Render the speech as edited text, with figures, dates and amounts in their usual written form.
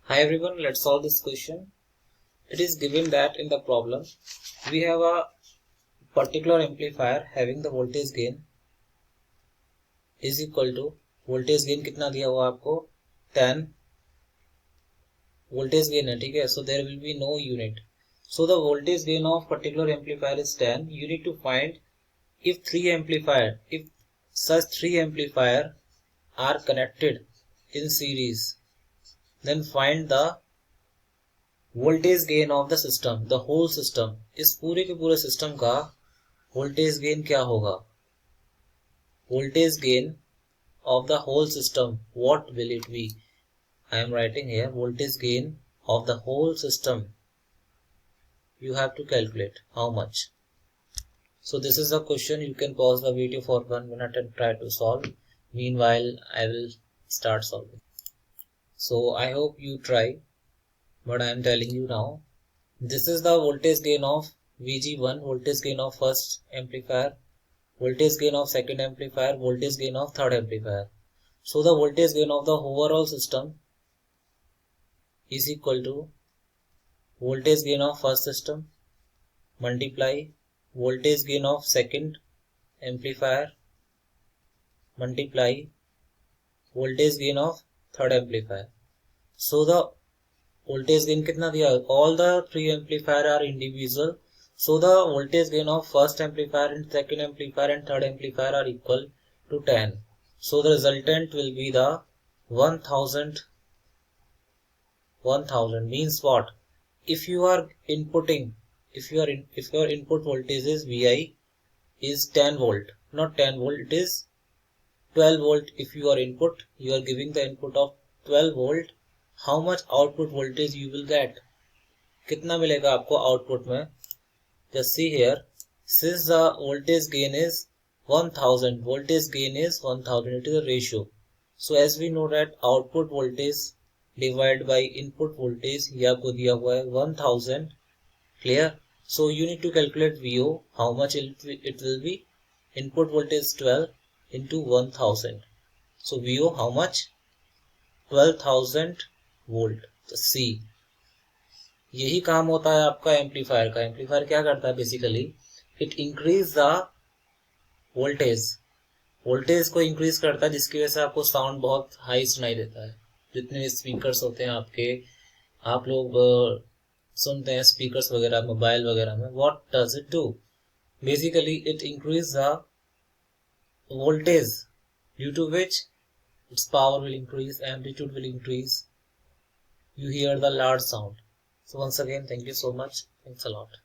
Hi everyone, let's solve this question. It is given that in the problem we have a particular amplifier having the voltage gain is equal to voltage gain कितना दिया हुआ आपको 10 voltage gain है, ठीक है. So there will be no unit. So the voltage gain of particular amplifier is 10. You need to find if such three amplifier are connected in series, then find the voltage gain of the system, the whole system. इस पूरे के पूरे system का voltage gain क्या होगा? Voltage gain of the whole system, what will it be? I am writing here voltage gain of the whole system. You have to calculate how much. So this is the question. You can pause the video for 1 minute and try to solve. Meanwhile, I will start solving. So I hope you try. But I am telling you now, this is the voltage gain of VG1, voltage gain of first amplifier, voltage gain of second amplifier, voltage gain of third amplifier. So the voltage gain of the overall system is equal to voltage gain of first system multiply voltage gain of second amplifier multiply voltage gain of third amplifier. So the voltage gain कितना दिया? All the three amplifier are individual, so the voltage gain of first amplifier and second amplifier and third amplifier are equal to 10. So the resultant will be the 1000 means what? If you are inputting, if your input voltage is Vi is 10 volt, not 10 volt, it is 12 volt. If you are giving the input of 12 volt, how much output voltage you will get? कितना मिलेगा आपको output में? Just see here, since the voltage gain is 1000, voltage gain is 1000, it is a ratio. So as we know that output voltage divided by input voltage, ये आपको दिया हुआ है 1000, clear? So you need to calculate VO, how much it will be? Input voltage 12 into 1000. So VO how much? 12,000 volt. सी, यही काम होता है आपका एम्पलीफायर का. एम्पलीफायर क्या करता है basically? It increase the voltage को इंक्रीज करता है, जिसकी वजह से आपको साउंड बहुत हाई सुनाई देता है. जितने स्पीकर्स होते हैं आपके, आप लोग सुनते हैं स्पीकर्स वगैरह मोबाइल वगैरह में, what does it do? Basically it increase the voltage, due to which its power will increase, amplitude will increase, you hear the loud sound. So once again, thank you so much. Thanks a lot.